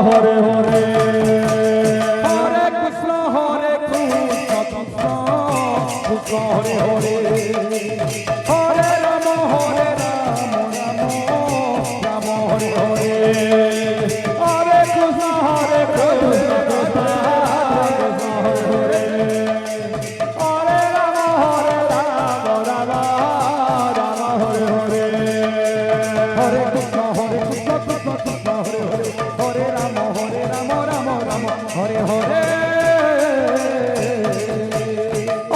হরে হরে হরে কৃষ্ণ কৃষ্ণ হরে হরে হরে রাম রাম রাম হরে হরে হরে কৃষ্ণ কৃষ্ণ কৃষ্ণ হরে হরে হরে রাম রাম রাম হরে হরে হরে কৃষ্ণ কৃষ্ণ কৃষ্ণ হরে হরে হরে রাম রাম রাম হরে হরে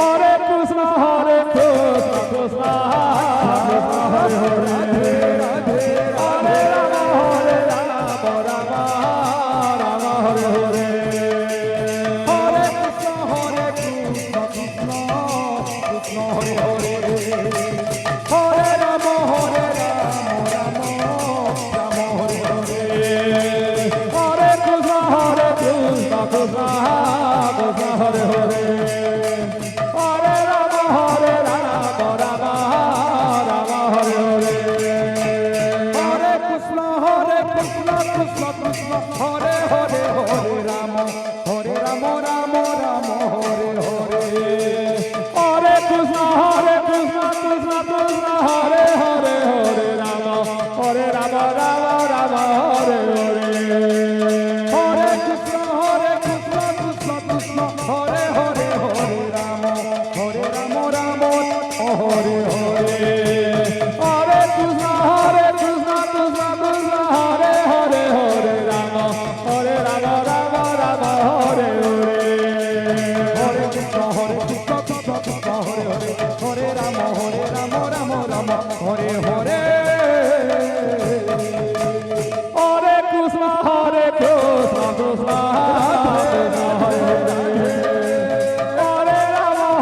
হরে কৃষ্ণ কৃষ্ণ হরে হরে হরে রাম রাম রাম হরে হরে হরে কৃষ্ণ কৃষ্ণ কৃষ্ণ হরে হরে হরে রাম রাম রাম হরে হরে হরে কৃষ্ণ কৃষ্ণ কৃষ্ণ হরে হরে হরে রাম রাম রাম হরে হরে হরে কৃষ্ণ কৃষ্ণ কৃষ্ণ হরে হরে হরে রাম রাম রাম হরে হরে হরে কৃষ্ণ কৃষ্ণ কৃষ্ণ হরে হরে হরে রাম রাম রাম হরে হরে হরে কৃষ্ণ কৃষ্ণ কৃষ্ণ হরে হরে হরে রাম রাম হরে হরে হরে কৃষ্ণ কৃষ্ণ কৃষ্ণ হরে হরে হরে রাম রাম রাম হরে হরে হরে কৃষ্ণ কৃষ্ণ কৃষ্ণ হরে হরে হরে রাম রাম রাম হরে হরে হরে কৃষ্ণ কৃষ্ণ কৃষ্ণ হরে হরে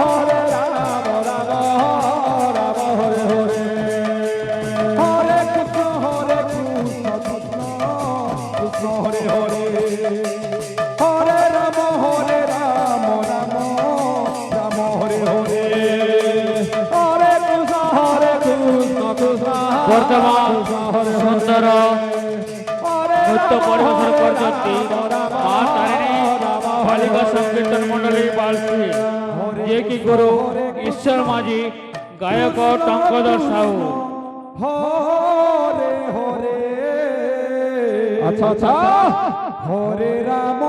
হরে রাম রাম রাম হরে হরে হরে কৃষ্ণ কৃষ্ণ কৃষ্ণ হরে হরে হরে রাম রাম রাম হরে হরে হরে কৃষ্ণ কৃষ্ণ বর্তমান সুন্দর নৃত্য পরিবেশন করছেন মা তারিণী বালিকা সংকীর্তন মন্ডলী বালশ্রী যে কি গুরু ঈশ্বর মাঝি গায়ক টঙ্কধর সাহু। হরে হরে আচ্ছা আচ্ছা হরে রাম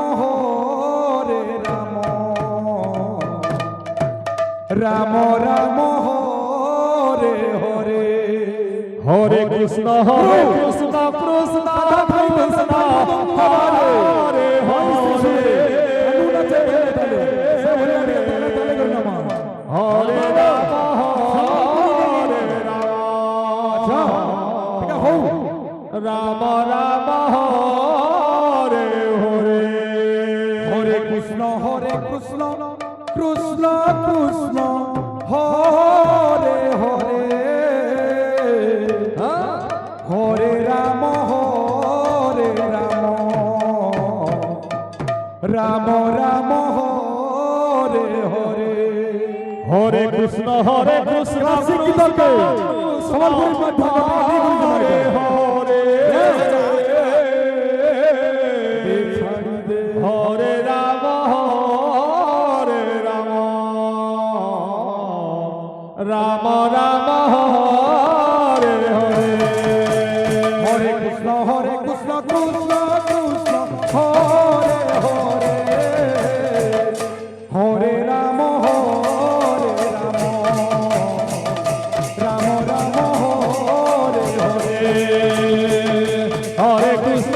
রাম রাম হরে হরে হরে কৃষ্ণ কৃষ্ণ কৃষ্ণ কৃষ্ণ হরে হরে হরে হরে রাম রাম রাম হরে হরে হরে কৃষ্ণ কৃষ্ণ কৃষ্ণ হরে হরে হরে রাম রাম রাম হরে হরে হরে কৃষ্ণ শিক্ষিতকে সম্বলপুরের মাধ্যমে হরে হরে রাম রাম রাম হরে হরে হরে কৃষ্ণ কৃষ্ণ কৃষ্ণ হরে হরে হরে রাম রাম রাম হরে হরে হরে কৃষ্ণ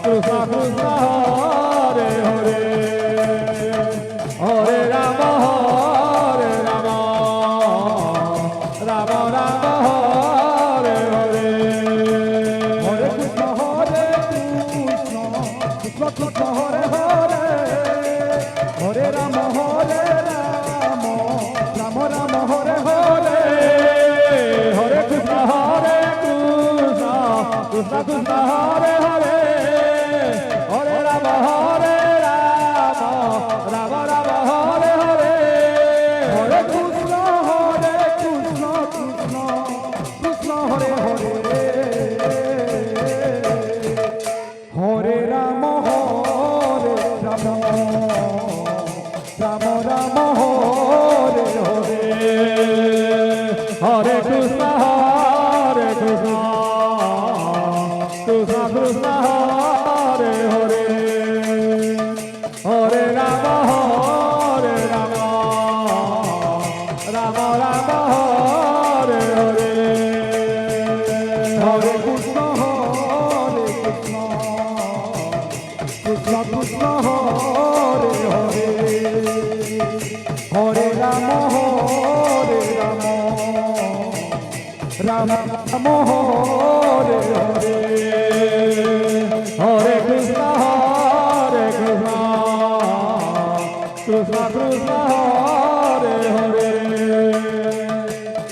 কৃষ্ণ কৃষ্ণ হরে হরে হরে রাম রাম রাম হরে হরে হরে কৃষ্ণ কৃষ্ণ কৃষ্ণ হরে হরে হরে রাম রাম রাম হরে হরে হরে কৃষ্ণ কৃষ্ণ কৃষ্ণ হরে হরে হরে রাম রাম রাম হরে হরে হরে কৃষ্ণ কৃষ্ণ কৃষ্ণ হরে হরে কৃষ্ণ হরে হরে হরে রাম হরে রাম রাম রাম হরে হরে হরে কৃষ্ণ কৃষ্ণ কৃষ্ণ হরে হরে হরে রাম রাম রাম হরে হরে হরে কৃষ্ণ কৃষ্ণ কৃষ্ণ হরে হরে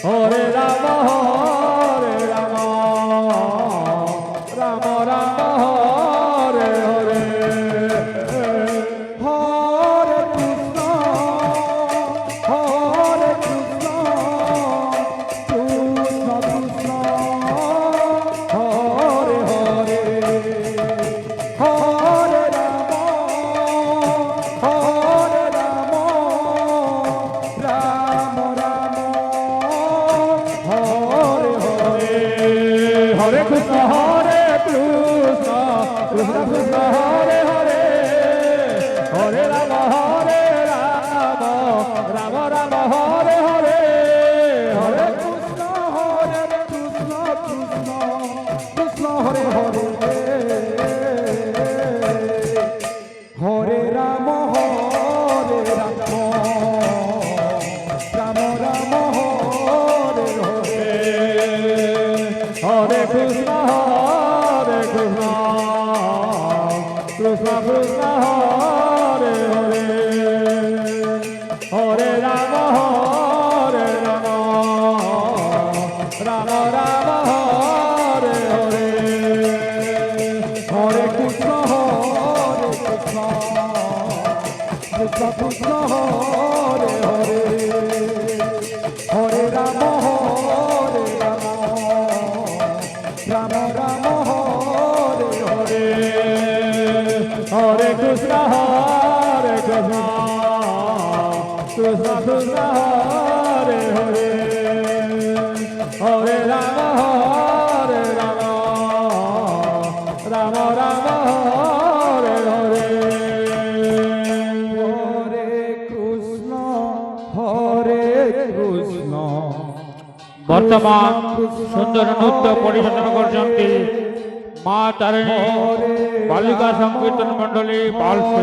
হরে রাম রাম রাম রাম হরে হরে হরে কৃষ্ণ হরে কৃষ্ণ কৃষ্ণ কৃষ্ণ হরে হরে হরে রাম রাম রাম হরে হরে হরে কৃষ্ণ কৃষ্ণ কৃষ্ণ হরে হরে হরে রাম রাম রাম হরে হরে হরে কৃষ্ণ কৃষ্ণ কৃষ্ণ হরে হরে হরে রাম রাম রাম হরে হরে হরে কৃষ্ণ কৃষ্ণ কৃষ্ণ কৃষ্ণ হরে হরে হরে রাম রাম রাম রাম হরে হরে হরে কৃষ্ণ কৃষ্ণ কৃষ্ণ কৃষ্ণ হরে হরে হরে রাম রাম রাম হরে হরে হরে কৃষ্ণ কৃষ্ণ কৃষ্ণ কৃষ্ণ হরে হরে হরে রাম রাম রাম হরে হরে হরে কৃষ্ণ বর্তমান সুন্দর নৃত্য পরিবেশন করছেন মা তারিণী বালিকা সংকীর্তন মণ্ডলী বালশ্রী।